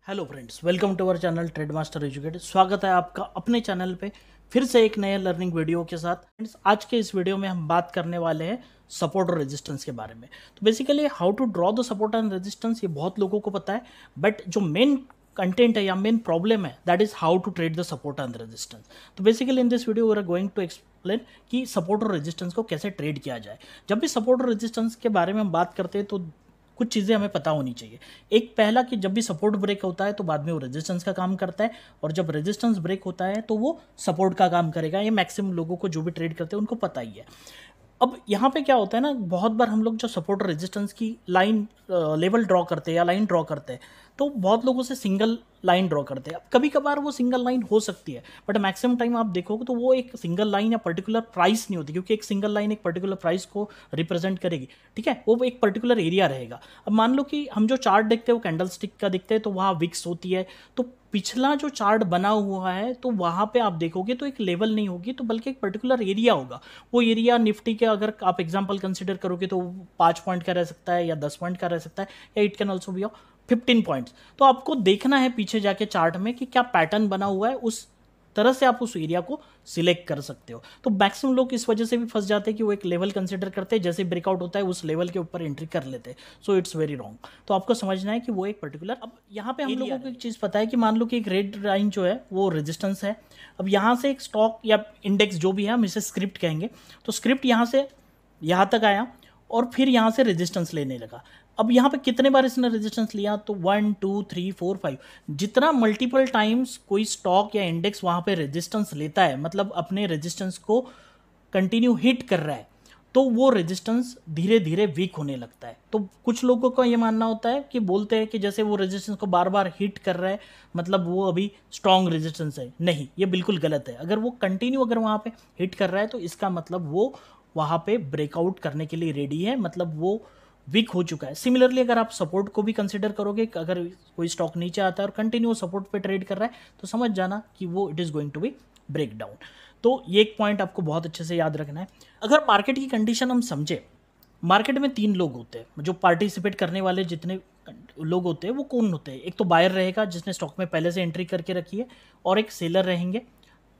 Hello friends, welcome to our channel trade master educator. स्वागत है आपका अपने चैनल पे फिर से एक नए लर्निंग वीडियो के साथ। फ्रेंड्स, आज के इस वीडियो में हम बात करने वाले हैं सपोर्ट और रेजिस्टेंस के बारे में। तो basically how to draw the support and resistance ये बहुत लोगों को पता है, बट जो मेन कंटेंट है या मेन प्रॉब्लम है that is how to trade the support and resistance. तो basically in this video we are going to explain कि सपोर्ट और रेजिस्टेंस को कैसे ट्रेड किया जाए। जब भी सपोर्ट और रेजिस्टेंस के बारे में हम बात करते हैं तो कुछ चीज़ें हमें पता होनी चाहिए। एक पहला कि जब भी सपोर्ट ब्रेक होता है तो बाद में वो रेजिस्टेंस का काम करता है, और जब रेजिस्टेंस ब्रेक होता है तो वो सपोर्ट का काम करेगा। ये मैक्सिमम लोगों को जो भी ट्रेड करते हैं उनको पता ही है। अब यहाँ पे क्या होता है ना, बहुत बार हम लोग जो सपोर्ट और रेजिस्टेंस की लाइन लेवल ड्रॉ करते हैं या लाइन ड्रॉ करते हैं तो बहुत लोगों से सिंगल लाइन ड्रॉ करते हैं। अब कभी कभार वो सिंगल लाइन हो सकती है, बट मैक्सिमम टाइम आप देखोगे तो वो एक सिंगल लाइन या पर्टिकुलर प्राइस नहीं होती, क्योंकि एक सिंगल लाइन एक पर्टिकुलर प्राइस को रिप्रेजेंट करेगी। ठीक है, वो एक पर्टिकुलर एरिया रहेगा। अब मान लो कि हम जो चार्ट देखते हैं वो कैंडल स्टिक का दिखते हैं, तो वहाँ विक्स होती है। तो पिछला जो चार्ट बना हुआ है तो वहाँ पे आप देखोगे तो एक लेवल नहीं होगी, तो बल्कि एक पर्टिकुलर एरिया होगा। वो एरिया निफ्टी के अगर आप एग्जांपल कंसिडर करोगे तो 5 पॉइंट का रह सकता है या 10 पॉइंट का रह सकता है, या it can also be 15 points. तो आपको देखना है पीछे जाके चार्ट में कि क्या पैटर्न बना हुआ है, उस तरह से आप उस एरिया को सिलेक्ट कर सकते हो। तो मैक्सिमम लोग इस वजह से भी फंस जाते हैं कि वो एक लेवल कंसिडर करते हैं, जैसे ब्रेकआउट होता है उस लेवल के ऊपर एंट्री कर लेते हैं। So it's very wrong. तो आपको समझना है कि वो एक पर्टिकुलर, अब यहाँ पे हम लोगों को एक चीज़ पता है कि मान लो कि एक रेड लाइन जो है वो रेजिस्टेंस है। अब यहाँ से एक स्टॉक या इंडेक्स जो भी है, हम इसे स्क्रिप्ट कहेंगे, तो स्क्रिप्ट यहाँ से यहाँ तक आया और फिर यहाँ से रेजिस्टेंस लेने लगा। अब यहाँ पे कितने बार इसने रेजिस्टेंस लिया, तो 1 2 3 4 5, जितना मल्टीपल टाइम्स कोई स्टॉक या इंडेक्स वहाँ पे रेजिस्टेंस लेता है, मतलब अपने रेजिस्टेंस को कंटिन्यू हिट कर रहा है, तो वो रेजिस्टेंस धीरे धीरे वीक होने लगता है। तो कुछ लोगों का ये मानना होता है कि बोलते हैं कि जैसे वो रेजिस्टेंस को बार बार हिट कर रहा है मतलब वो अभी स्ट्रॉन्ग रेजिस्टेंस है। नहीं, ये बिल्कुल गलत है। अगर वो कंटिन्यू अगर वहाँ पे हिट कर रहा है तो इसका मतलब वो वहाँ पे ब्रेकआउट करने के लिए रेडी है, मतलब वो वीक हो चुका है। सिमिलरली अगर आप सपोर्ट को भी कंसिडर करोगे, अगर कोई स्टॉक नीचे आता है और कंटिन्यू सपोर्ट पे ट्रेड कर रहा है तो समझ जाना कि वो it is going to be break down. तो ये एक पॉइंट आपको बहुत अच्छे से याद रखना है। अगर मार्केट की कंडीशन हम समझे, मार्केट में 3 लोग होते हैं जो पार्टिसिपेट करने वाले, जितने लोग होते हैं वो कौन होते हैं। एक तो बायर रहेगा जिसने स्टॉक में पहले से एंट्री करके रखी है, और एक सेलर रहेंगे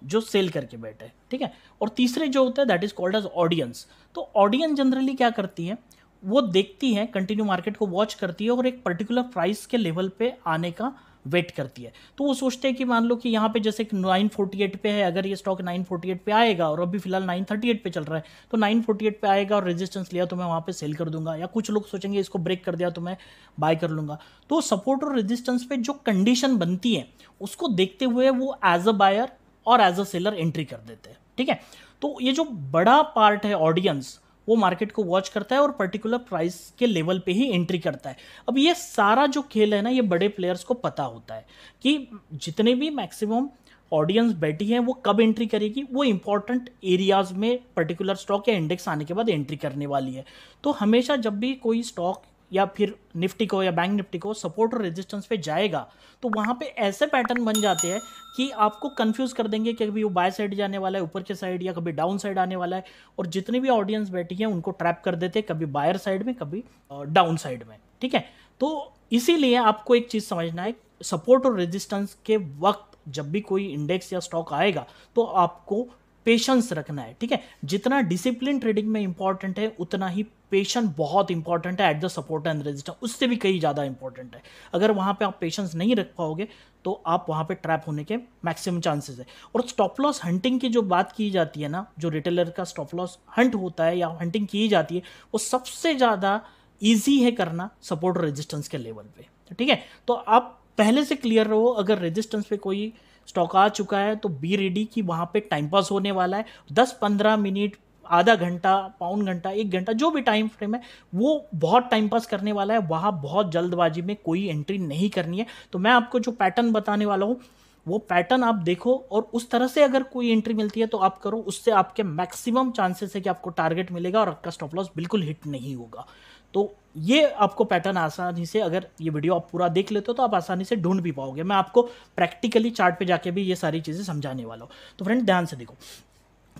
जो सेल करके बैठे हैं। ठीक है, और तीसरे जो होता है that is called as audience. तो ऑडियंस जनरली क्या करती है, वो देखती है, कंटिन्यू मार्केट को वॉच करती है और एक पर्टिकुलर प्राइस के लेवल पे आने का वेट करती है। तो वो सोचते हैं कि मान लो कि यहाँ पे जैसे 948 पे है, अगर ये स्टॉक 948 पे आएगा और अभी फिलहाल 938 पे चल रहा है, तो 948 पे आएगा और रेजिस्टेंस लिया तो मैं वहाँ पे सेल कर दूंगा, या कुछ लोग सोचेंगे इसको ब्रेक कर दिया तो मैं बाय कर लूंगा। तो सपोर्ट और रेजिस्टेंस पे जो कंडीशन बनती है उसको देखते हुए वो एज अ बायर और एज अ सेलर एंट्री कर देते हैं। ठीक है, तो ये जो बड़ा पार्ट है ऑडियंस, वो मार्केट को वॉच करता है और पर्टिकुलर प्राइस के लेवल पे ही एंट्री करता है। अब ये सारा जो खेल है ना, ये बड़े प्लेयर्स को पता होता है कि जितने भी मैक्सिमम ऑडियंस बैठी है वो कब एंट्री करेगी, वो इंपॉर्टेंट एरियाज में पर्टिकुलर स्टॉक या इंडेक्स आने के बाद एंट्री करने वाली है। तो हमेशा जब भी कोई स्टॉक या फिर निफ्टी को या बैंक निफ्टी को सपोर्ट और रेजिस्टेंस पे जाएगा तो वहाँ पे ऐसे पैटर्न बन जाते हैं कि आपको कंफ्यूज कर देंगे कि कभी वो बाय साइड जाने वाला है ऊपर के साइड, या कभी डाउन साइड आने वाला है, और जितनी भी ऑडियंस बैठी है उनको ट्रैप कर देते हैं, कभी बायर साइड में कभी डाउन साइड में। ठीक है, तो इसीलिए आपको एक चीज़ समझना है, सपोर्ट और रेजिस्टेंस के वक्त जब भी कोई इंडेक्स या स्टॉक आएगा तो आपको पेशेंस रखना है। ठीक है, जितना डिसिप्लिन ट्रेडिंग में इंपॉर्टेंट है उतना ही पेशेंस बहुत इंपॉर्टेंट है at the support and resistance, उससे भी कहीं ज़्यादा इंपॉर्टेंट है। अगर वहाँ पे आप पेशेंस नहीं रख पाओगे तो आप वहाँ पे ट्रैप होने के मैक्सिमम चांसेस है। और स्टॉप लॉस हंटिंग की जो बात की जाती है ना, जो रिटेलर का स्टॉप लॉस हंट होता है या हंटिंग की जाती है, वो सबसे ज़्यादा ईजी है करना सपोर्ट और रेजिस्टेंस के लेवल पे। ठीक है, तो आप पहले से क्लियर रहो, अगर रेजिस्टेंस पे कोई स्टॉक आ चुका है तो बी रेडी कि वहाँ पे टाइम पास होने वाला है। 10-15 मिनट, आधा घंटा, पौन घंटा, 1 घंटा, जो भी टाइम फ्रेम है वो बहुत टाइम पास करने वाला है। वहाँ बहुत जल्दबाजी में कोई एंट्री नहीं करनी है। तो मैं आपको जो पैटर्न बताने वाला हूँ वो पैटर्न आप देखो, और उस तरह से अगर कोई एंट्री मिलती है तो आप करो, उससे आपके मैक्सिमम चांसेस है कि आपको टारगेट मिलेगा और आपका स्टॉप लॉस बिल्कुल हिट नहीं होगा। तो ये आपको पैटर्न आसानी से, अगर ये वीडियो आप पूरा देख लेते हो तो आप आसानी से ढूंढ भी पाओगे। मैं आपको प्रैक्टिकली चार्ट पे जाके भी ये सारी चीज़ें समझाने वाला हूँ। तो फ्रेंड ध्यान से देखो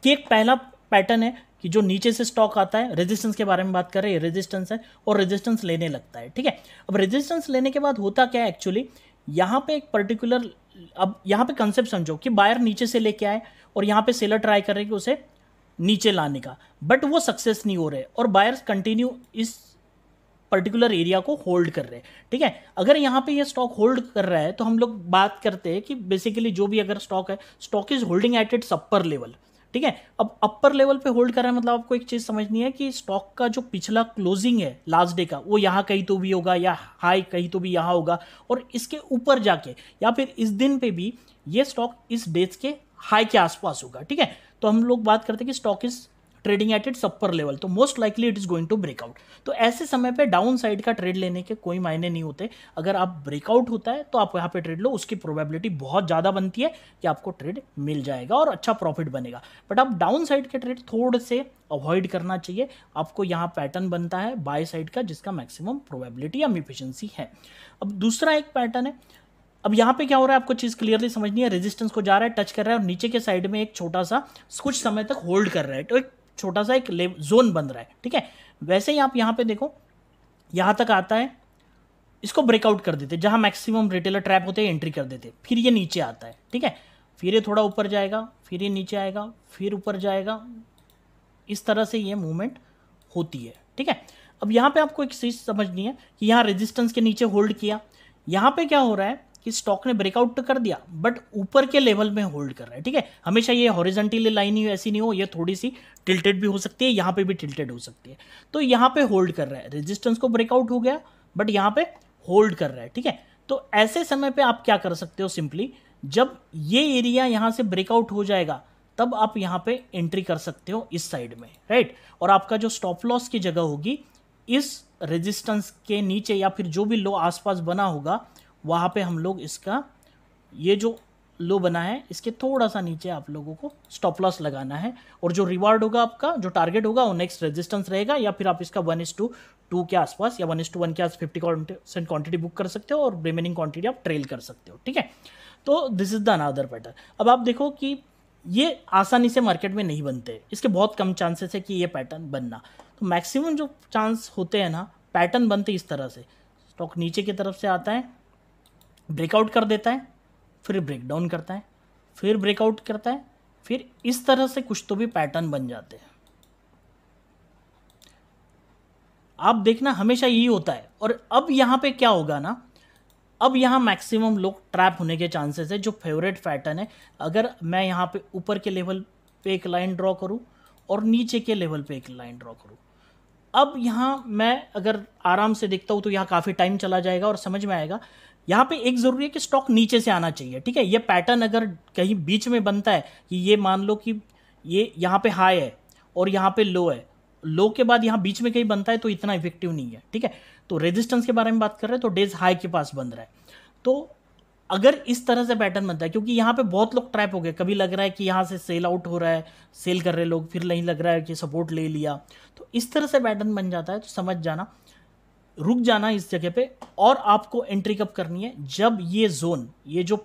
कि एक पहला पैटर्न है कि जो नीचे से स्टॉक आता है, रेजिस्टेंस के बारे में बात कर रहे हैं, रेजिस्टेंस है और रेजिस्टेंस लेने लगता है। ठीक है, अब रेजिस्टेंस लेने के बाद होता क्या है एक्चुअली, यहाँ पे एक पर्टिकुलर, अब यहाँ पे कंसेप्ट समझो कि बायर नीचे से लेके आए और यहाँ पे सेलर ट्राई कर रहे हैं कि उसे नीचे लाने का, बट वो सक्सेस नहीं हो रहे और बायर्स कंटिन्यू इस पर्टिकुलर एरिया को होल्ड कर रहे हैं। ठीक है, अगर यहाँ पे ये स्टॉक होल्ड कर रहा है तो हम लोग बात करते हैं कि बेसिकली जो भी अगर स्टॉक है, stock is holding eight its upper level. ठीक है, अब अपर लेवल पे होल्ड कर रहा है मतलब आपको एक चीज समझनी है कि स्टॉक का जो पिछला क्लोजिंग है लास्ट डे का, वो यहाँ कहीं तो भी होगा या हाई कहीं तो भी यहाँ होगा, और इसके ऊपर जाके या फिर इस दिन पे भी ये स्टॉक इस डेज के हाई के आसपास होगा। ठीक है, तो हम लोग बात करते हैं कि stock is trading at its upper level, तो most likely it is going to breakout. तो ऐसे समय पे डाउन साइड का ट्रेड लेने के कोई मायने नहीं होते। अगर आप ब्रेकआउट होता है तो आप यहाँ पे ट्रेड लो, उसकी प्रोबेबिलिटी बहुत ज़्यादा बनती है कि आपको ट्रेड मिल जाएगा और अच्छा प्रॉफिट बनेगा। बट आप डाउन साइड के ट्रेड थोड़े से अवॉइड करना चाहिए। आपको यहाँ पैटर्न बनता है बाय साइड का जिसका मैक्सिमम प्रोबेबिलिटी या एफिशिएंसी है। अब दूसरा एक पैटर्न है, अब यहाँ पे क्या हो रहा है आपको चीज़ क्लियरली समझनी है। रेजिस्टेंस को जा रहा है, टच कर रहा है और नीचे के साइड में एक छोटा सा कुछ समय तक होल्ड कर रहा है, तो एक छोटा सा एक जोन बन रहा है। ठीक है, वैसे ही आप यहाँ पे देखो यहाँ तक आता है, इसको ब्रेकआउट कर देते, जहाँ मैक्सिमम रिटेलर ट्रैप होते हैं एंट्री कर देते, फिर ये नीचे आता है। ठीक है, फिर ये थोड़ा ऊपर जाएगा, फिर ये नीचे आएगा, फिर ऊपर जाएगा, इस तरह से ये मूवमेंट होती है। ठीक है, अब यहाँ पे आपको एक चीज़ समझनी है कि यहाँ रेजिस्टेंस के नीचे होल्ड किया, यहाँ पे क्या हो रहा है कि स्टॉक ने ब्रेकआउट तो कर दिया बट ऊपर के लेवल में होल्ड कर रहा है। ठीक है, हमेशा ये हॉरिजॉन्टली लाइन ही ऐसी नहीं हो, ये थोड़ी सी टिल्टेड भी हो सकती है, यहाँ पे भी टिल्टेड हो सकती है। तो यहाँ पे होल्ड कर रहा है, रेजिस्टेंस को ब्रेकआउट हो गया बट यहाँ पे होल्ड कर रहा है। ठीक है, तो ऐसे समय पे आप क्या कर सकते हो, सिंपली जब ये एरिया यहाँ से ब्रेकआउट हो जाएगा तब आप यहाँ पे एंट्री कर सकते हो इस साइड में, राइट। और आपका जो स्टॉप लॉस की जगह होगी इस रेजिस्टेंस के नीचे या फिर जो भी लो आसपास बना होगा वहाँ पे हम लोग इसका ये जो लो बना है इसके थोड़ा सा नीचे आप लोगों को स्टॉप लॉस लगाना है, और जो रिवार्ड होगा आपका, जो टारगेट होगा वो नेक्स्ट रेजिस्टेंस रहेगा, या फिर आप इसका 1:2 के आसपास या 1:1 के आस 50% क्वांटिटी बुक कर सकते हो और रिमेनिंग क्वांटिटी आप ट्रेल कर सकते हो। ठीक है, तो this is the another pattern. अब आप देखो कि ये आसानी से मार्केट में नहीं बनते, इसके बहुत कम चांसेस है कि ये पैटर्न बनना। तो मैक्सिमम जो चांस होते हैं ना पैटर्न बनते इस तरह से, स्टॉक नीचे की तरफ से आता है, ब्रेकआउट कर देता है, फिर ब्रेक डाउन करता है, फिर ब्रेकआउट करता है, फिर इस तरह से कुछ तो भी पैटर्न बन जाते हैं। आप देखना हमेशा यही होता है। और अब यहाँ पे क्या होगा ना, अब यहाँ मैक्सिमम लोग ट्रैप होने के चांसेस है। जो फेवरेट पैटर्न है, अगर मैं यहाँ पे ऊपर के लेवल पे एक लाइन ड्रॉ करूँ और नीचे के लेवल पे एक लाइन ड्रॉ करूँ, अब यहाँ मैं अगर आराम से देखता हूँ तो यहाँ काफ़ी टाइम चला जाएगा और समझ में आएगा। यहाँ पे एक ज़रूरी है कि स्टॉक नीचे से आना चाहिए। ठीक है, ये पैटर्न अगर कहीं बीच में बनता है कि ये मान लो कि ये यहाँ पे हाई है और यहाँ पे लो है, लो के बाद यहाँ बीच में कहीं बनता है तो इतना इफेक्टिव नहीं है। ठीक है, तो रेजिस्टेंस के बारे में बात कर रहे हैं तो डेज हाई के पास बन रहा है। तो अगर इस तरह से पैटर्न बनता है, क्योंकि यहाँ पे बहुत लोग ट्रैप हो गए, कभी लग रहा है कि यहाँ से सेल आउट हो रहा है, सेल कर रहे लोग, फिर नहीं लग रहा है कि सपोर्ट ले लिया, तो इस तरह से पैटर्न बन जाता है। तो समझ जाना, रुक जाना इस जगह पे, और आपको एंट्री कब करनी है, जब ये जोन, ये जो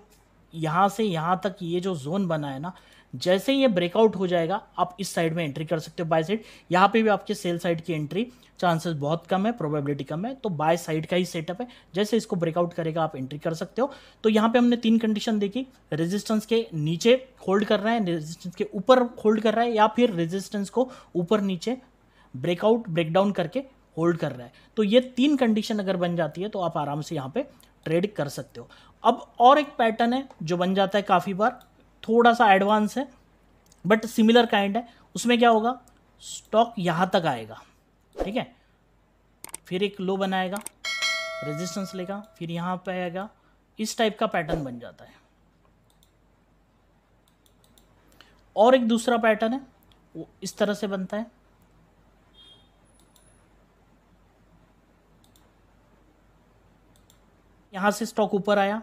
यहाँ से यहाँ तक ये जो जोन बना है ना, जैसे ही ये ब्रेकआउट हो जाएगा आप इस साइड में एंट्री कर सकते हो बाय साइड। यहाँ पे भी आपके सेल साइड की एंट्री चांसेस बहुत कम है, प्रोबेबिलिटी कम है, तो बाय साइड का ही सेटअप है। जैसे इसको ब्रेकआउट करेगा आप एंट्री कर सकते हो। तो यहाँ पे हमने 3 कंडीशन देखी, रेजिस्टेंस के नीचे होल्ड कर रहा है, रेजिस्टेंस के ऊपर होल्ड कर रहा है, या फिर रेजिस्टेंस को ऊपर नीचे ब्रेकआउट ब्रेकडाउन करके होल्ड कर रहा है। तो ये 3 कंडीशन अगर बन जाती है तो आप आराम से यहाँ पे ट्रेड कर सकते हो। अब और एक पैटर्न है जो बन जाता है काफ़ी बार, थोड़ा सा एडवांस है बट सिमिलर काइंड है। उसमें क्या होगा, स्टॉक यहाँ तक आएगा, ठीक है, फिर एक लो बनाएगा, रेजिस्टेंस लेगा, फिर यहाँ पे आएगा, इस टाइप का पैटर्न बन जाता है। और एक दूसरा पैटर्न है वो इस तरह से बनता है, यहाँ से स्टॉक ऊपर आया,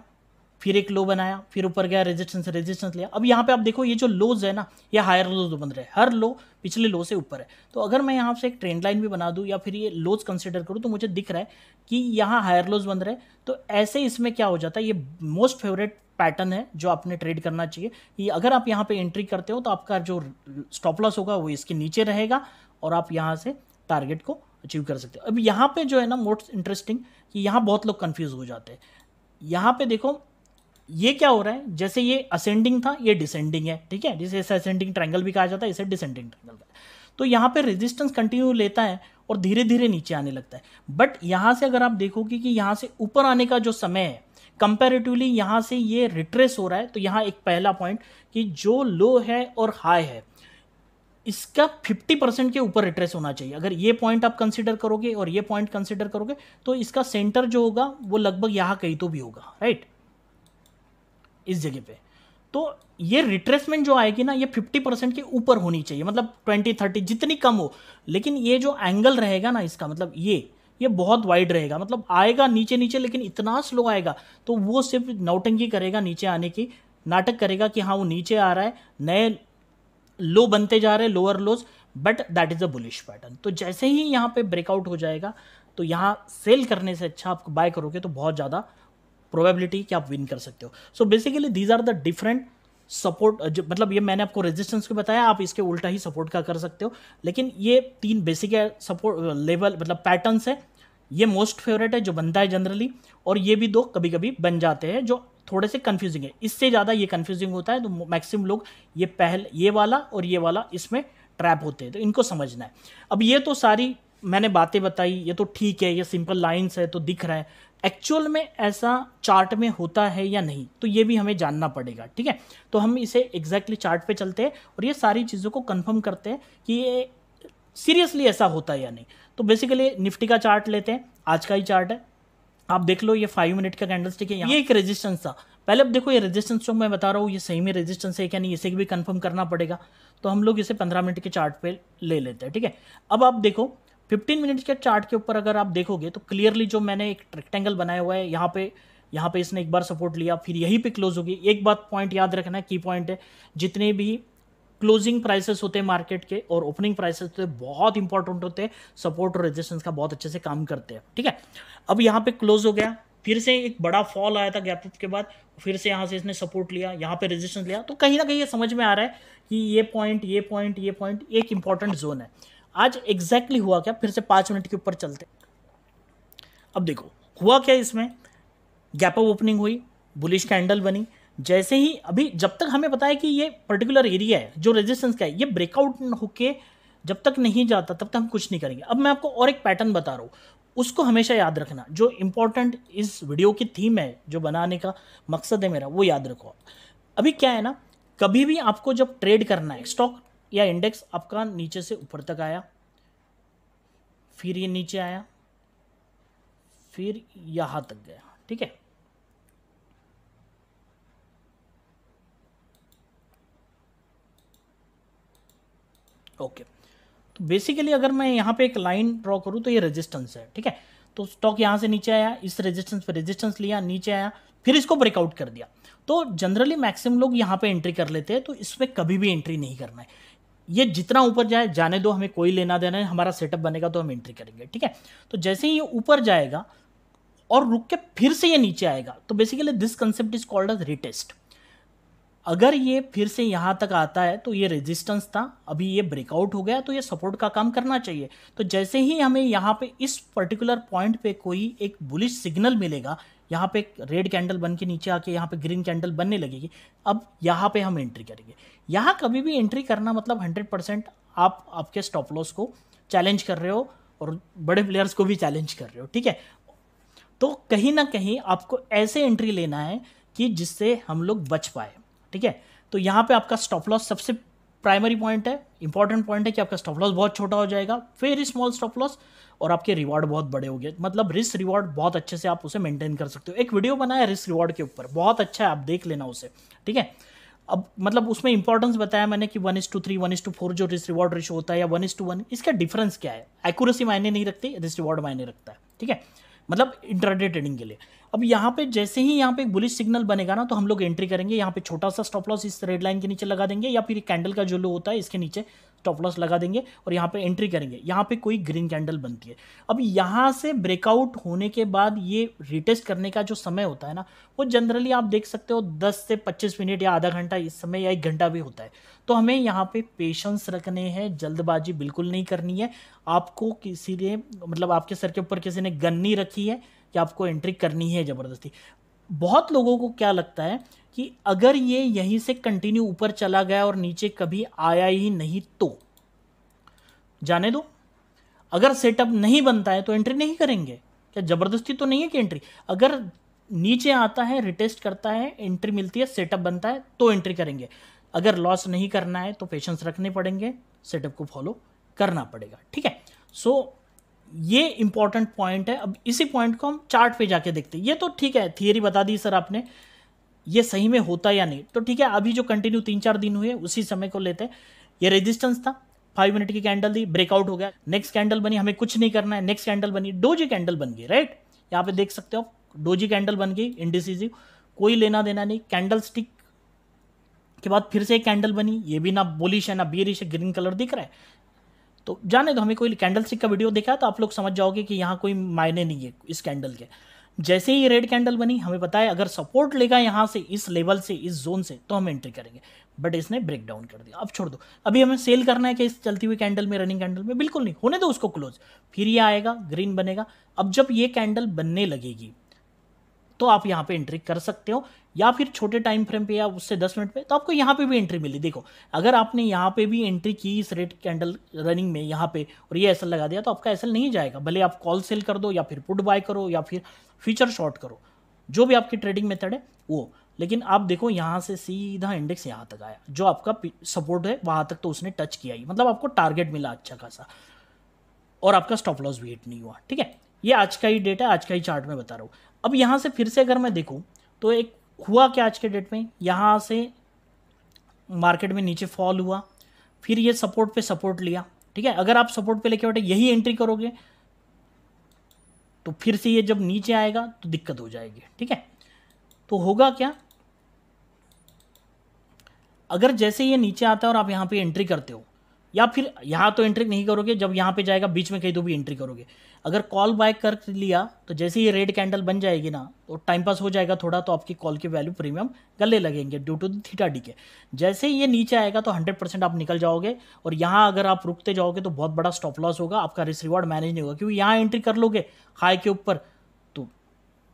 फिर एक लो बनाया, फिर ऊपर गया, रेजिस्टेंस लिया। अब यहाँ पे आप देखो ये जो लोज है ना, ये हायर लोज बन रहे हैं, हर लो पिछले लो से ऊपर है। तो अगर मैं यहाँ से एक ट्रेंड लाइन भी बना दूँ या फिर ये लोज कंसिडर करूँ तो मुझे दिख रहा है कि यहाँ हायर लोज बन रहे हैं। तो ऐसे इसमें क्या हो जाता है, ये मोस्ट फेवरेट पैटर्न है जो आपने ट्रेड करना चाहिए। कि अगर आप यहाँ पे एंट्री करते हो तो आपका जो स्टॉप लॉस होगा वो इसके नीचे रहेगा और आप यहाँ से टारगेट को अचीव कर सकते हो। अब यहाँ पे जो है ना मोस्ट इंटरेस्टिंग कि यहाँ बहुत लोग कंफ्यूज हो जाते हैं। यहाँ पे देखो ये क्या हो रहा है, जैसे ये असेंडिंग था ये डिसेंडिंग है, ठीक है, जिसे इसे असेंडिंग ट्रायंगल भी कहा जाता है, इसे डिसेंडिंग ट्रायंगल का। तो यहाँ पे रेजिस्टेंस कंटिन्यू लेता है और धीरे धीरे नीचे आने लगता है। बट यहाँ से अगर आप देखोगे कि यहाँ से ऊपर आने का जो समय है कंपैरेटिवली यहाँ से ये रिट्रेस हो रहा है, तो यहाँ एक पहला पॉइंट कि जो लो है और हाई है इसका 50% के ऊपर रिट्रेस होना चाहिए। अगर ये पॉइंट आप कंसीडर करोगे और ये पॉइंट कंसीडर करोगे तो इसका सेंटर जो होगा वो लगभग यहाँ कहीं तो भी होगा, राइट, इस जगह पे। तो ये रिट्रेसमेंट जो आएगी ना ये 50% के ऊपर होनी चाहिए, मतलब 20-30 जितनी कम हो, लेकिन ये जो एंगल रहेगा ना इसका मतलब ये बहुत वाइड रहेगा, मतलब आएगा नीचे नीचे लेकिन इतना स्लो आएगा तो वो सिर्फ नौटंकी करेगा, नीचे आने की नाटक करेगा कि हाँ वो नीचे आ रहा है, नए लो बनते जा रहे हैं, lower lodge, but that is a bullish pattern. तो जैसे ही यहाँ पे ब्रेकआउट हो जाएगा तो यहाँ सेल करने से अच्छा आप बाय करोगे तो बहुत ज़्यादा प्रोबेबिलिटी कि आप विन कर सकते हो। So basically these are the different support, मतलब ये मैंने आपको रेजिस्टेंस को बताया, आप इसके उल्टा ही सपोर्ट का कर सकते हो, लेकिन ये 3 बेसिक सपोर्ट लेवल मतलब पैटर्न्स है। ये मोस्ट फेवरेट है जो बनता है जनरली, और ये भी 2 कभी कभी बन जाते हैं जो थोड़े से कंफ्यूजिंग है, इससे ज़्यादा ये कंफ्यूजिंग होता है, तो मैक्सिमम लोग ये वाला और ये वाला इसमें ट्रैप होते हैं, तो इनको समझना है। अब ये तो सारी मैंने बातें बताई, ये तो ठीक है, ये सिंपल लाइंस है तो दिख रहा है, एक्चुअल में ऐसा चार्ट में होता है या नहीं तो ये भी हमें जानना पड़ेगा, ठीक है। तो हम इसे एग्जैक्टली चार्ट पे चलते हैं और ये सारी चीज़ों को कंफर्म करते हैं कि ये सीरियसली ऐसा होता है या नहीं। तो बेसिकली निफ्टी का चार्ट लेते हैं, आज का ही चार्ट है, आप देख लो, ये 5 मिनट का कैंडलस्टिक है, ये एक रेजिस्टेंस था। पहले अब देखो ये रेजिस्टेंस जो मैं बता रहा हूँ ये सही में रेजिस्टेंस है क्या नहीं, इसे भी कंफर्म करना पड़ेगा, तो हम लोग इसे 15 मिनट के चार्ट पे ले लेते हैं, ठीक है। अब आप देखो 15 मिनट के चार्ट के ऊपर अगर आप देखोगे तो क्लियरली जो मैंने एक रेक्टेंगल बनाया हुआ है, यहाँ पे इसने एक बार सपोर्ट लिया, फिर यहीं पे क्लोज होगी। एक बात पॉइंट याद रखना है, की पॉइंट है, जितने भी क्लोजिंग प्राइसेस होते हैं मार्केट के और ओपनिंग प्राइसेस होते हैं बहुत इंपॉर्टेंट होते हैं, सपोर्ट और रेजिस्टेंस का बहुत अच्छे से काम करते हैं, ठीक है। अब यहाँ पे क्लोज हो गया, फिर से एक बड़ा फॉल आया था गैप अप के बाद, फिर से यहाँ से इसने सपोर्ट लिया, यहाँ पे रेजिस्टेंस लिया, तो कहीं ना कहीं ये समझ में आ रहा है कि ये पॉइंट एक इंपॉर्टेंट जोन है। आज एग्जैक्टली हुआ क्या, फिर से 5 मिनट के ऊपर चलते। अब देखो हुआ क्या, इसमें गैप अप ओपनिंग हुई, बुलिश कैंडल बनी, जैसे ही अभी जब तक हमें पता है कि ये पर्टिकुलर एरिया है जो रेजिस्टेंस का है, ये ब्रेकआउट होके जब तक नहीं जाता तब तक हम कुछ नहीं करेंगे। अब मैं आपको और एक पैटर्न बता रहा हूँ, उसको हमेशा याद रखना, जो इंपॉर्टेंट इस वीडियो की थीम है, जो बनाने का मकसद है मेरा, वो याद रखो। अभी क्या है ना, कभी भी आपको जब ट्रेड करना है, स्टॉक या इंडेक्स आपका नीचे से ऊपर तक आया, फिर ये नीचे आया, फिर यहां तक गया, ठीक है। ओके, तो बेसिकली अगर मैं यहाँ पे एक लाइन ड्रॉ करूँ तो ये रेजिस्टेंस है, ठीक है। तो स्टॉक यहाँ से नीचे आया, इस रेजिस्टेंस पे रेजिस्टेंस लिया, नीचे आया, फिर इसको ब्रेकआउट कर दिया। तो जनरली मैक्सिमम लोग यहाँ पे एंट्री कर लेते हैं, तो इसमें कभी भी एंट्री नहीं करना है। ये जितना ऊपर जाए जाने दो, हमें कोई लेना देना है, हमारा सेटअप बनेगा तो हम एंट्री करेंगे, ठीक है। तो जैसे ही ये ऊपर जाएगा और रुक के फिर से ये नीचे आएगा, तो basically this concept is called as retest. अगर ये फिर से यहाँ तक आता है तो ये रेजिस्टेंस था, अभी ये ब्रेकआउट हो गया तो ये सपोर्ट का काम करना चाहिए। तो जैसे ही हमें यहाँ पे इस पर्टिकुलर पॉइंट पे कोई एक बुलिश सिग्नल मिलेगा, यहाँ पे एक रेड कैंडल बन के नीचे आके यहाँ पे ग्रीन कैंडल बनने लगेगी, अब यहाँ पे हम एंट्री करेंगे। यहाँ कभी भी एंट्री करना मतलब 100% आप आपके स्टॉप लॉस को चैलेंज कर रहे हो और बड़े प्लेयर्स को भी चैलेंज कर रहे हो, ठीक है। तो कहीं ना कहीं आपको ऐसे एंट्री लेना है कि जिससे हम लोग बच पाए, ठीक है। तो यहाँ पे आपका स्टॉप लॉस सबसे प्राइमरी पॉइंट है, इंपॉर्टेंट पॉइंट है कि आपका स्टॉप लॉस बहुत छोटा हो जाएगा, वेरी स्मॉल स्टॉप लॉस, और आपके रिवॉर्ड बहुत बड़े हो गए, मतलब रिस्क रिवॉर्ड बहुत अच्छे से आप उसे मेंटेन कर सकते हो। एक वीडियो बनाया रिस्क रिवॉर्ड के ऊपर, बहुत अच्छा है, आप देख लेना उसे, ठीक है। अब मतलब उसमें इंपॉर्टेंस बताया मैंने कि 1:3, 1:4 जो रिस्क रिवॉर्ड रेशो होता है, या 1:1, इसका डिफरेंस क्या है। एक्यूरेसी मायने नहीं रखती, रिस्क रिवॉर्ड मायने रखता है, ठीक है, मतलब इंट्राडे ट्रेडिंग के लिए। अब यहाँ पे जैसे ही यहाँ पे एक बुलिश सिग्नल बनेगा ना, तो हम लोग एंट्री करेंगे, यहाँ पे छोटा सा स्टॉप लॉस इस रेड लाइन के नीचे लगा देंगे, या फिर कैंडल का जो लो होता है इसके नीचे स्टॉप लॉस लगा देंगे और यहाँ पे एंट्री करेंगे। यहाँ पे कोई ग्रीन कैंडल बनती है, अब यहाँ से ब्रेकआउट होने के बाद ये रिटेस्ट करने का जो समय होता है ना, वो जनरली आप देख सकते हो 10 से 25 मिनट या आधा घंटा इस समय, या 1 घंटा भी होता है। तो हमें यहाँ पे पेशेंस रखने हैं, जल्दबाजी बिल्कुल नहीं करनी है। आपको किसी ने मतलब आपके सर के ऊपर किसी ने गन नहीं रखी है कि आपको एंट्री करनी है ज़बरदस्ती। बहुत लोगों को क्या लगता है कि अगर ये यहीं से कंटिन्यू ऊपर चला गया और नीचे कभी आया ही नहीं तो जाने दो, अगर सेटअप नहीं बनता है तो एंट्री नहीं करेंगे। क्या जबरदस्ती तो नहीं है कि एंट्री, अगर नीचे आता है, रिटेस्ट करता है, एंट्री मिलती है, सेटअप बनता है तो एंट्री करेंगे। अगर लॉस नहीं करना है तो पेशेंस रखने पड़ेंगे, सेटअप को फॉलो करना पड़ेगा। ठीक है, सो ये इंपॉर्टेंट पॉइंट है। अब इसी पॉइंट को हम चार्ट पे जाके देखते हैं। ये तो ठीक है, थियरी बता दी सर आपने, ये सही में होता या नहीं, तो ठीक है। अभी जो कंटिन्यू 3-4 दिन हुए उसी समय को लेते हैं। ये रेजिस्टेंस था, 5 मिनट की कैंडल दी, ब्रेकआउट हो गया, नेक्स्ट कैंडल बनी, हमें कुछ नहीं करना है, नेक्स्ट कैंडल बनी, डोजी कैंडल बन गई, राइट। यहाँ पे देख सकते हो डोजी कैंडल बन गई, इंडिसिसिव, कोई लेना देना नहीं। कैंडल स्टिक के बाद फिर से एक कैंडल बनी, ये भी ना बुलिश है ना बियरिश है, ग्रीन कलर दिख रहा है, तो जाने दो। हमें कोई कैंडल स्टिक का वीडियो देखा तो आप लोग समझ जाओगे कि यहाँ कोई मायने नहीं है इस कैंडल के। जैसे ही रेड कैंडल बनी, हमें पता है अगर सपोर्ट लेगा यहाँ से, इस लेवल से, इस जोन से, तो हम एंट्री करेंगे, बट इसने ब्रेक डाउन कर दिया। अब छोड़ दो, अभी हमें सेल करना है कि इस चलती हुई कैंडल में, रनिंग कैंडल में, बिल्कुल नहीं, होने दो उसको क्लोज। फिर ये आएगा, ग्रीन बनेगा। अब जब ये कैंडल बनने लगेगी तो आप यहाँ पे एंट्री कर सकते हो, या फिर छोटे टाइम फ्रेम पे या उससे 10 मिनट पे, तो आपको यहाँ पे भी एंट्री मिली। देखो, अगर आपने यहाँ पे भी एंट्री की इस रेड कैंडल रनिंग में यहाँ पे, और ये एसएल लगा दिया, तो आपका एसएल नहीं जाएगा, भले आप कॉल सेल कर दो या फिर पुट बाय करो या फिर फ्यूचर शॉर्ट करो, जो भी आपकी ट्रेडिंग मेथड है वो। लेकिन आप देखो यहाँ से सीधा इंडेक्स यहाँ तक आया, जो आपका सपोर्ट है वहाँ तक तो उसने टच किया ही, मतलब आपको टारगेट मिला अच्छा खासा, और आपका स्टॉप लॉस भी हिट नहीं हुआ। ठीक है, ये आज का ही डेटा है, आज का ही चार्ट में बता रहा हूँ। अब यहाँ से फिर से अगर मैं देखूँ तो एक हुआ क्या आज के डेट में, यहाँ से मार्केट में नीचे फॉल हुआ, फिर ये सपोर्ट पे सपोर्ट लिया। ठीक है, अगर आप सपोर्ट पे लेके बैठे यही एंट्री करोगे तो फिर से ये जब नीचे आएगा तो दिक्कत हो जाएगी। ठीक है, तो होगा क्या, अगर जैसे ये नीचे आता है और आप यहाँ पे एंट्री करते हो, या फिर यहाँ तो एंट्री नहीं करोगे, जब यहाँ पे जाएगा बीच में कहीं तो भी एंट्री करोगे। अगर कॉल बाय कर लिया तो जैसे ये रेड कैंडल बन जाएगी ना, तो टाइम पास हो जाएगा थोड़ा, तो आपकी कॉल की वैल्यू प्रीमियम गले लगेंगे ड्यू टू थीटा डी के। जैसे ही ये नीचे आएगा तो 100% आप निकल जाओगे, और यहाँ अगर आप रुकते जाओगे तो बहुत बड़ा स्टॉप लॉस होगा, आपका रिस्क रिवॉर्ड मैनेज नहीं होगा, क्योंकि यहाँ एंट्री कर लोगे हाई के ऊपर तो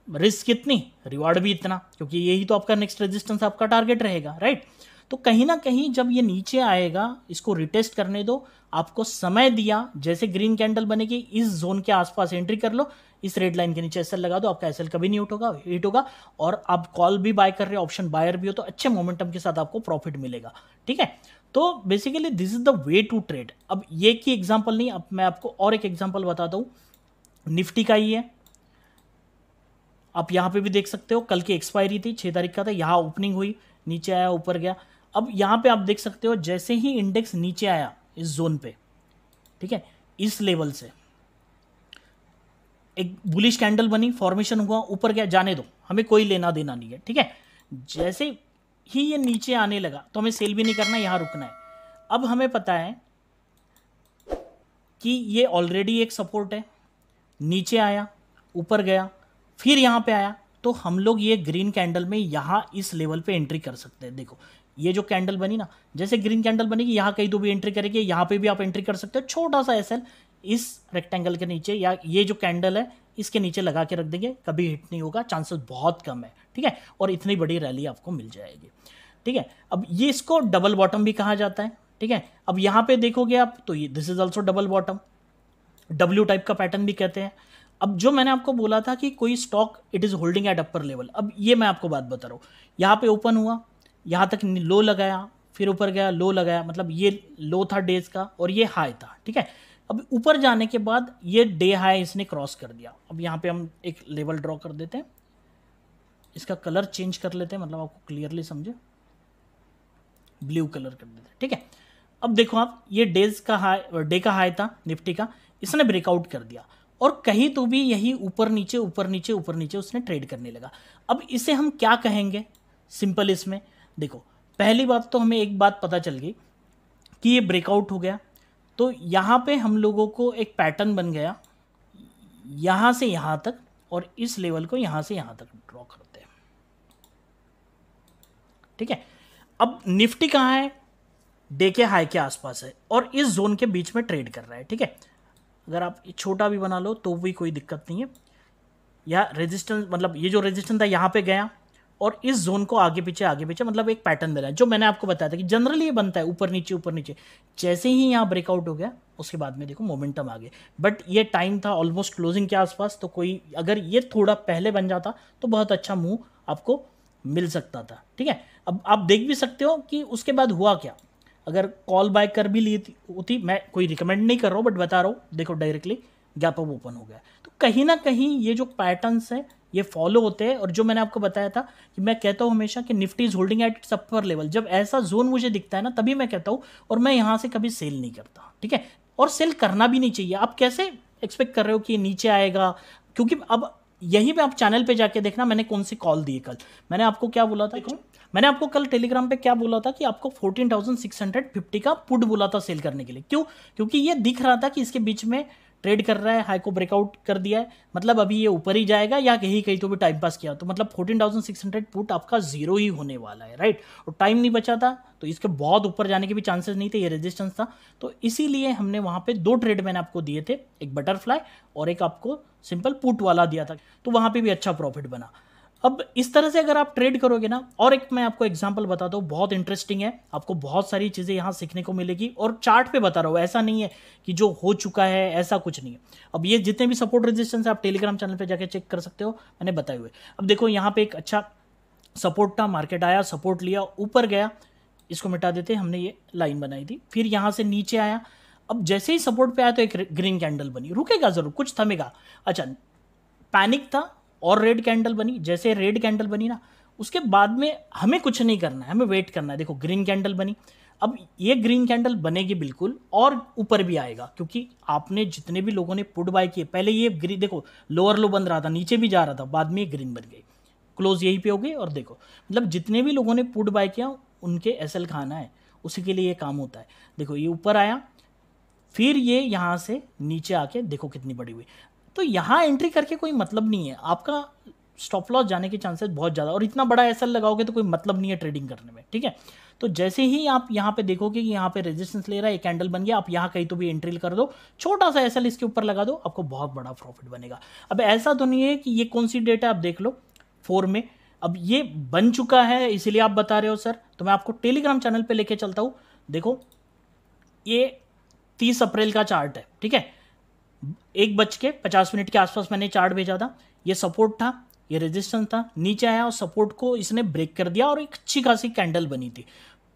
रिस्क कितनी, रिवॉर्ड भी इतना, क्योंकि यही तो आपका नेक्स्ट रेजिस्टेंस, आपका टारगेट रहेगा, राइट। तो कहीं ना कहीं जब ये नीचे आएगा, इसको रिटेस्ट करने दो, आपको समय दिया, जैसे ग्रीन कैंडल बनेगी इस जोन के आसपास एंट्री कर लो, इस रेड लाइन के नीचे एसएल लगा दो, आपका एसएल कभी नहीं उठोगा, हिट होगा, और आप कॉल भी बाय कर रहे हो, ऑप्शन बायर भी हो, तो अच्छे मोमेंटम के साथ आपको प्रॉफिट मिलेगा। ठीक है, तो basically this is the way to trade. अब ये की एग्जाम्पल नहीं, अब मैं आपको और एक एग्जाम्पल बताता हूँ, निफ्टी का ही है। आप यहाँ पे भी देख सकते हो, कल की एक्सपायरी थी, 6 तारीख का था, यहाँ ओपनिंग हुई, नीचे आया, ऊपर गया। अब यहाँ पे आप देख सकते हो जैसे ही इंडेक्स नीचे आया इस जोन पे, ठीक है, इस लेवल से एक बुलिश कैंडल बनी, फॉर्मेशन हुआ, ऊपर गया, जाने दो, हमें कोई लेना देना नहीं है। ठीक है, जैसे ही ये नीचे आने लगा तो हमें सेल भी नहीं करना, यहाँ रुकना है। अब हमें पता है कि ये ऑलरेडी एक सपोर्ट है, नीचे आया, ऊपर गया, फिर यहाँ पे आया, तो हम लोग ये ग्रीन कैंडल में यहाँ इस लेवल पे एंट्री कर सकते हैं। देखो ये जो कैंडल बनी ना, जैसे ग्रीन कैंडल बनेगी यहाँ कहीं तो भी एंट्री करेगी, यहाँ पे भी आप एंट्री कर सकते हो, छोटा सा एसएल इस रेक्टेंगल के नीचे, या ये जो कैंडल है इसके नीचे लगा के रख देंगे, कभी हिट नहीं होगा, चांसेस बहुत कम है। ठीक है, और इतनी बड़ी रैली आपको मिल जाएगी। ठीक है, अब ये इसको डबल बॉटम भी कहा जाता है। ठीक है, अब यहाँ पे देखोगे आप तो ये this is also double bottom, W type का पैटर्न भी कहते हैं। अब जो मैंने आपको बोला था कि कोई stock it is holding at upper level, अब ये मैं आपको बात बता रहा हूँ, यहाँ पे ओपन हुआ, यहाँ तक लो लगाया, फिर ऊपर गया, लो लगाया, मतलब ये लो था डेज का और ये हाई था। ठीक है, अब ऊपर जाने के बाद ये डे हाई इसने क्रॉस कर दिया। अब यहाँ पे हम एक लेवल ड्रॉ कर देते हैं, इसका कलर चेंज कर लेते हैं, मतलब आपको क्लियरली समझे, ब्लू कलर कर देते हैं। ठीक है, अब देखो आप, ये डेज का हाई, डे का हाई था निफ्टी का, इसने ब्रेकआउट कर दिया, और कहीं तो भी यही ऊपर नीचे ऊपर नीचे ऊपर नीचे उसने ट्रेड करने लगा। अब इसे हम क्या कहेंगे सिंपल, इसमें देखो, पहली बात तो हमें एक बात पता चल गई कि ये ब्रेकआउट हो गया, तो यहाँ पे हम लोगों को एक पैटर्न बन गया, यहाँ से यहाँ तक, और इस लेवल को यहाँ से यहाँ तक ड्रॉ करते हैं। ठीक है, अब निफ्टी कहाँ है, डे के हाई के आसपास है, और इस जोन के बीच में ट्रेड कर रहा है। ठीक है, अगर आप छोटा भी बना लो तो भी कोई दिक्कत नहीं है, या रेजिस्टेंस, मतलब ये जो रेजिस्टेंस था यहाँ पे गया और इस जोन को आगे पीछे मतलब एक पैटर्न दे रहा है, जो मैंने आपको बताया था कि जनरली ये बनता है ऊपर नीचे। जैसे ही यहाँ ब्रेकआउट हो गया उसके बाद में देखो मोमेंटम आ गया, बट ये टाइम था ऑलमोस्ट क्लोजिंग के आसपास, तो कोई अगर ये थोड़ा पहले बन जाता तो बहुत अच्छा मूव आपको मिल सकता था। ठीक है, अब आप देख भी सकते हो कि उसके बाद हुआ क्या। अगर कॉल बाय कर भी ली होती, मैं कोई रिकमेंड नहीं कर रहा हूँ बट बता रहा हूँ, देखो डायरेक्टली गैप अप ओपन हो गया। तो कहीं ना कहीं ये जो पैटर्न्स है ये फॉलो होते हैं, और जो मैंने आपको बताया था कि मैं कहता हूँ हमेशा कि Nifty is holding eight its upper level, जब ऐसा जोन मुझे दिखता है ना तभी मैं कहता हूँ, और मैं यहाँ से कभी सेल नहीं करता। ठीक है, और सेल करना भी नहीं चाहिए। आप कैसे एक्सपेक्ट कर रहे हो कि ये नीचे आएगा, क्योंकि अब यहीं पे आप चैनल पे जाके देखना मैंने कौन सी कॉल दी कल। मैंने आपको क्या बोला था, मैंने आपको कल टेलीग्राम पे क्या बोला था कि आपको 14,650 का पुट बोला था सेल करने के लिए। क्यों? क्योंकि ये दिख रहा था कि इसके बीच में ट्रेड कर रहा है, हाई को ब्रेकआउट कर दिया है, मतलब अभी ये ऊपर ही जाएगा या कहीं तो भी टाइम पास किया, तो मतलब 14,600 पुट आपका जीरो ही होने वाला है, राइट। और टाइम नहीं बचा था तो इसके बहुत ऊपर जाने के भी चांसेस नहीं थे, ये रेजिस्टेंस था, तो इसीलिए हमने वहां पे 2 ट्रेड मैंने आपको दिए थे, एक बटरफ्लाई और एक आपको सिंपल पुट वाला दिया था, तो वहां पे भी अच्छा प्रॉफिट बना। अब इस तरह से अगर आप ट्रेड करोगे ना, और एक मैं आपको एग्जांपल बताता हूँ, बहुत इंटरेस्टिंग है, आपको बहुत सारी चीज़ें यहाँ सीखने को मिलेगी, और चार्ट पे बता रहा हूँ, ऐसा नहीं है कि जो हो चुका है ऐसा कुछ नहीं है। अब ये जितने भी सपोर्ट रेजिस्टेंस है आप टेलीग्राम चैनल पे जाके चेक कर सकते हो, मैंने बताए हुए। अब देखो यहाँ पे एक अच्छा सपोर्ट था, मार्केट आया, सपोर्ट लिया, ऊपर गया, इसको मिटा देते, हमने ये लाइन बनाई थी, फिर यहाँ से नीचे आया। अब जैसे ही सपोर्ट पे आया तो एक ग्रीन कैंडल बनी, रुकेगा जरूर, कुछ थमेगा। अच्छा, पैनिक था और रेड कैंडल बनी, जैसे रेड कैंडल बनी ना उसके बाद में हमें कुछ नहीं करना है, हमें वेट करना है। देखो ग्रीन कैंडल बनी, अब ये ग्रीन कैंडल बनेगी बिल्कुल और ऊपर भी आएगा, क्योंकि आपने जितने भी लोगों ने पुट बाय किए, पहले ये ग्रीन देखो लोअर लो बन रहा था, नीचे भी जा रहा था, बाद में ये ग्रीन बन गई, क्लोज यहीं पे हो गई। और देखो मतलब जितने भी लोगों ने पुट बाय किया उनके एसएल खाना है, उसी के लिए ये काम होता है। देखो ये ऊपर आया, फिर ये यहाँ से नीचे आके देखो कितनी बड़ी हुई, तो यहाँ एंट्री करके कोई मतलब नहीं है, आपका स्टॉप लॉस जाने के चांसेस बहुत ज़्यादा, और इतना बड़ा एसएल लगाओगे तो कोई मतलब नहीं है ट्रेडिंग करने में। ठीक है, तो जैसे ही आप यहाँ पे देखोगे कि यहाँ पे रेजिस्टेंस ले रहा है, एक कैंडल बन गया, आप यहाँ कहीं तो भी एंट्री कर दो, छोटा सा एसएल इसके ऊपर लगा दो, आपको बहुत बड़ा प्रॉफिट बनेगा। अब ऐसा तो नहीं है कि ये कौन सी डेट है, आप देख लो 4 में, अब ये बन चुका है इसीलिए आप बता रहे हो सर, तो मैं आपको टेलीग्राम चैनल पे लेके चलता हूँ। देखो ये 30 अप्रैल का चार्ट है, ठीक है, 1:50 के आसपास मैंने चार्ट भेजा था, ये सपोर्ट था, ये रेजिस्टेंस था, नीचे आया और सपोर्ट को इसने ब्रेक कर दिया और एक अच्छी खासी कैंडल बनी थी।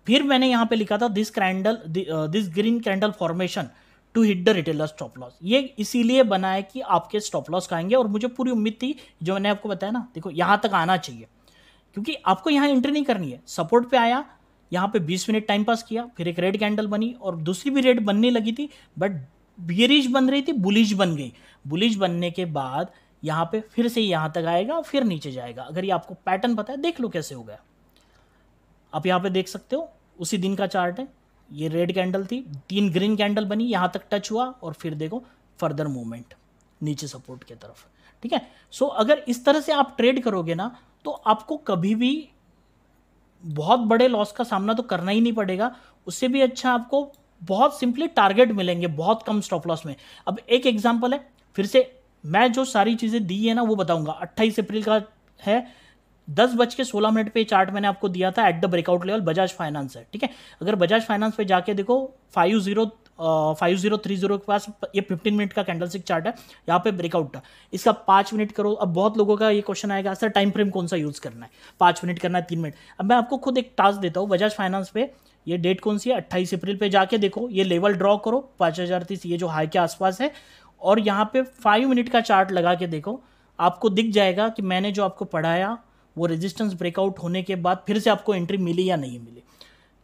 फिर मैंने यहाँ पे लिखा था this green candle formation to hit the retailer stop loss, ये इसीलिए बना है कि आपके स्टॉप लॉस खाएंगे, और मुझे पूरी उम्मीद थी, जो मैंने आपको बताया ना, देखो यहाँ तक आना चाहिए, क्योंकि आपको यहाँ एंट्री नहीं करनी है। सपोर्ट पे आया, यहाँ पे 20 मिनट टाइम पास किया, फिर एक रेड कैंडल बनी और दूसरी भी रेड बनने लगी थी, बट बियरिश बन रही थी, बुलिश बन गई। बुलिश बनने के बाद यहाँ पे फिर से यहाँ तक आएगा, फिर नीचे जाएगा। अगर ये आपको पैटर्न पता है, देख लो कैसे हो गया, आप यहाँ पे देख सकते हो, उसी दिन का चार्ट है, ये रेड कैंडल थी, 3 ग्रीन कैंडल बनी, यहाँ तक टच हुआ और फिर देखो फर्दर मूवमेंट नीचे सपोर्ट की तरफ। ठीक है, सो अगर इस तरह से आप ट्रेड करोगे ना तो आपको कभी भी बहुत बड़े लॉस का सामना तो करना ही नहीं पड़ेगा, उससे भी अच्छा आपको बहुत सिंपली टारगेट मिलेंगे बहुत कम स्टॉप लॉस में। अब एक एग्जांपल है, फिर से मैं जो सारी चीज़ें दी है ना वो बताऊंगा। 28 अप्रैल का है, 10:16 पे चार्ट मैंने आपको दिया था at the breakout level, Bajaj finance है। ठीक है, अगर बजाज फाइनेंस पे जाके देखो 5030 के पास ये 15 मिनट का कैंडलस्टिक चार्ट है, यहाँ पे ब्रेकआउट था, इसका 5 मिनट करो। अब बहुत लोगों का ये क्वेश्चन आएगा सर टाइम फ्रेम कौन सा यूज करना है, 5 मिनट करना है, 3 मिनट। अब मैं आपको खुद एक टास्क देता हूँ, बजाज फाइनेंस पे ये डेट कौन सी है, 28 अप्रैल पे जाके देखो, ये लेवल ड्रॉ करो 5030, ये जो हाई के आसपास है, और यहाँ पे 5 मिनट का चार्ट लगा के देखो, आपको दिख जाएगा कि मैंने जो आपको पढ़ाया वो रेजिस्टेंस ब्रेकआउट होने के बाद फिर से आपको एंट्री मिली या नहीं मिली।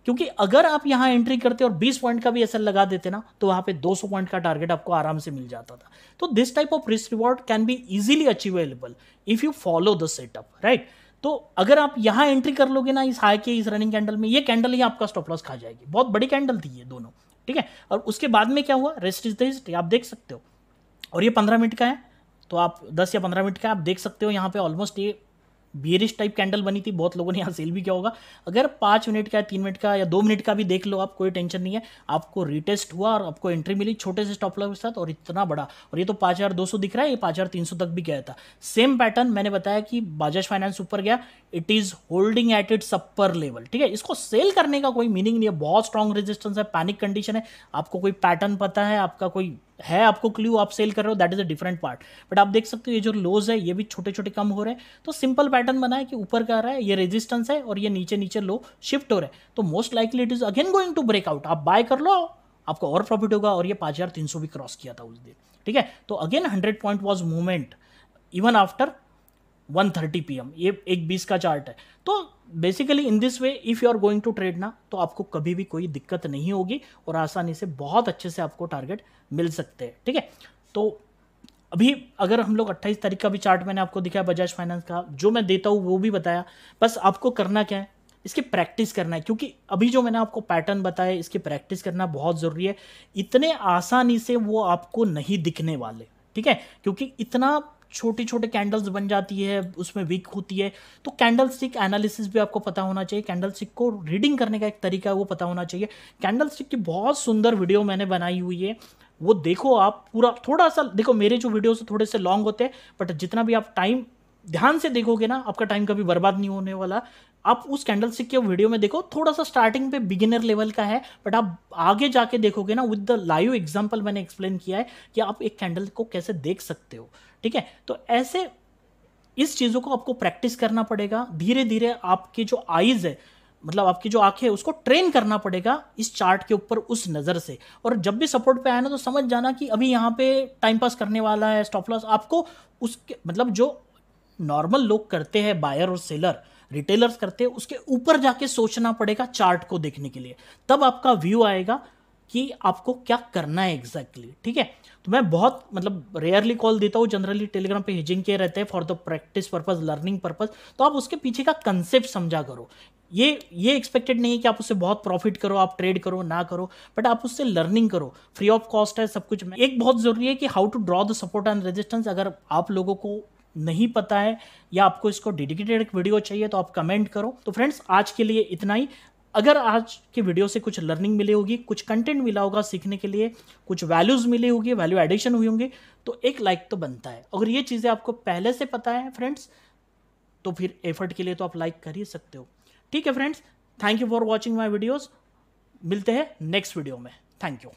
क्योंकि अगर आप यहाँ एंट्री करते और 20 पॉइंट का भी एसएल लगा देते ना, तो वहाँ पे 200 पॉइंट का टारगेट आपको आराम से मिल जाता था। तो this type of risk reward can be easily achievable if you follow the setup, right. तो अगर आप यहाँ एंट्री कर लोगे ना इस हाई के इस रनिंग कैंडल में, ये कैंडल ही आपका स्टॉप लॉस खा जाएगी, बहुत बड़ी कैंडल थी ये दोनों। ठीक है, और उसके बाद में क्या हुआ, रेस्ट इज द हिस्ट्री, आप देख सकते हो। और ये 15 मिनट का है, तो आप 10 या 15 मिनट का आप देख सकते हो, यहाँ पे ऑलमोस्ट ये बियरिश टाइप कैंडल बनी थी, बहुत लोगों ने यहाँ सेल भी किया होगा। अगर 5 मिनट का, 3 मिनट का या 2 मिनट का भी देख लो आप, कोई टेंशन नहीं है। आपको रिटेस्ट हुआ और आपको एंट्री मिली छोटे से स्टॉप लॉस के साथ, और इतना बड़ा, और ये तो 5200 दिख रहा है, ये 5300 तक भी गया था। सेम पैटर्न मैंने बताया कि बजाज फाइनेंस ऊपर गया, it is holding eight its upper level, ठीक है। इसको सेल करने का कोई मीनिंग नहीं है, बहुत स्ट्रॉन्ग रेजिस्टेंस है, पैनिक कंडीशन है, आपको कोई पैटर्न पता है, आपका कोई है आपको क्ल्यू, आप सेल कर रहे हो, that is a different part. But आप देख सकते हो ये जो लोज है ये भी छोटे छोटे कम हो रहे हैं, तो सिंपल पैटर्न बना है कि ऊपर का रहा है, ये रेजिस्टेंस है और ये नीचे नीचे लो शिफ्ट हो रहा है, तो most likely it is again going to break out. आप बाय कर लो, आपको और प्रॉफिट होगा। और ये 5300 भी क्रॉस किया था उस दिन, ठीक है। तो again 100 point was movement even after 1:30 PM, ये एक 20 का चार्ट है। तो basically in this way if you are going to trade ना, तो आपको कभी भी कोई दिक्कत नहीं होगी और आसानी से बहुत अच्छे से आपको टारगेट मिल सकते हैं, ठीक है। तो अभी अगर हम लोग 28 तारीख का भी चार्ट मैंने आपको दिखाया बजाज फाइनेंस का, जो मैं देता हूँ वो भी बताया। बस आपको करना क्या है, इसकी प्रैक्टिस करना है, क्योंकि अभी जो मैंने आपको पैटर्न बताया इसकी प्रैक्टिस करना बहुत ज़रूरी है। इतने आसानी से वो आपको नहीं दिखने वाले, ठीक है, क्योंकि इतना छोटी छोटे कैंडल्स बन जाती है, उसमें वीक होती है। तो कैंडल स्टिक एनालिसिस भी आपको पता होना चाहिए, कैंडल स्टिक को रीडिंग करने का एक तरीका है वो पता होना चाहिए। कैंडल स्टिक की बहुत सुंदर वीडियो मैंने बनाई हुई है, वो देखो आप पूरा। थोड़ा सा देखो, मेरे जो वीडियोस थोड़े से लॉन्ग होते हैं, बट जितना भी आप टाइम ध्यान से देखोगे ना, आपका टाइम कभी बर्बाद नहीं होने वाला। आप उस कैंडल स्टिक के वीडियो में देखो, थोड़ा सा स्टार्टिंग पे बिगिनर लेवल का है, बट आप आगे जाके देखोगे ना, विद द लाइव एग्जांपल मैंने एक्सप्लेन किया है कि आप एक कैंडल को कैसे देख सकते हो, ठीक है। तो ऐसे इस चीज़ों को आपको प्रैक्टिस करना पड़ेगा। धीरे धीरे आपकी जो आईज है, मतलब आपकी जो आंखें है, उसको ट्रेन करना पड़ेगा इस चार्ट के ऊपर उस नज़र से। और जब भी सपोर्ट पे आया ना, तो समझ जाना कि अभी यहाँ पे टाइम पास करने वाला है, स्टॉप लॉस आपको उसके, मतलब जो नॉर्मल लोग करते हैं, बायर और सेलर, रिटेलर्स करते हैं, उसके ऊपर जाके सोचना पड़ेगा चार्ट को देखने के लिए। तब आपका व्यू आएगा कि आपको क्या करना है एग्जैक्टली, ठीक है। तो मैं बहुत मतलब रेयरली कॉल देता हूँ, जनरली टेलीग्राम पे हेजिंग के रहते हैं for the practice purpose, learning purpose. तो आप उसके पीछे का कंसेप्ट समझा करो। ये एक्सपेक्टेड नहीं है कि आप उससे बहुत प्रॉफिट करो, आप ट्रेड करो ना करो, बट आप उससे लर्निंग करो, फ्री ऑफ कॉस्ट है सब कुछ। एक बहुत जरूरी है कि how to draw the support and resistance. अगर आप लोगों को नहीं पता है या आपको इसको डेडिकेटेड एक वीडियो चाहिए तो आप कमेंट करो। तो फ्रेंड्स, आज के लिए इतना ही। अगर आज के वीडियो से कुछ लर्निंग मिली होगी, कुछ कंटेंट मिला होगा सीखने के लिए, कुछ वैल्यूज मिली होगी, वैल्यू एडिशन हुई होंगी, तो एक लाइक तो बनता है। अगर ये चीज़ें आपको पहले से पता है फ्रेंड्स, तो फिर एफर्ट के लिए तो आप लाइक कर ही सकते हो, ठीक है friends. Thank you for watching my videos. मिलते हैं नेक्स्ट वीडियो में। Thank you.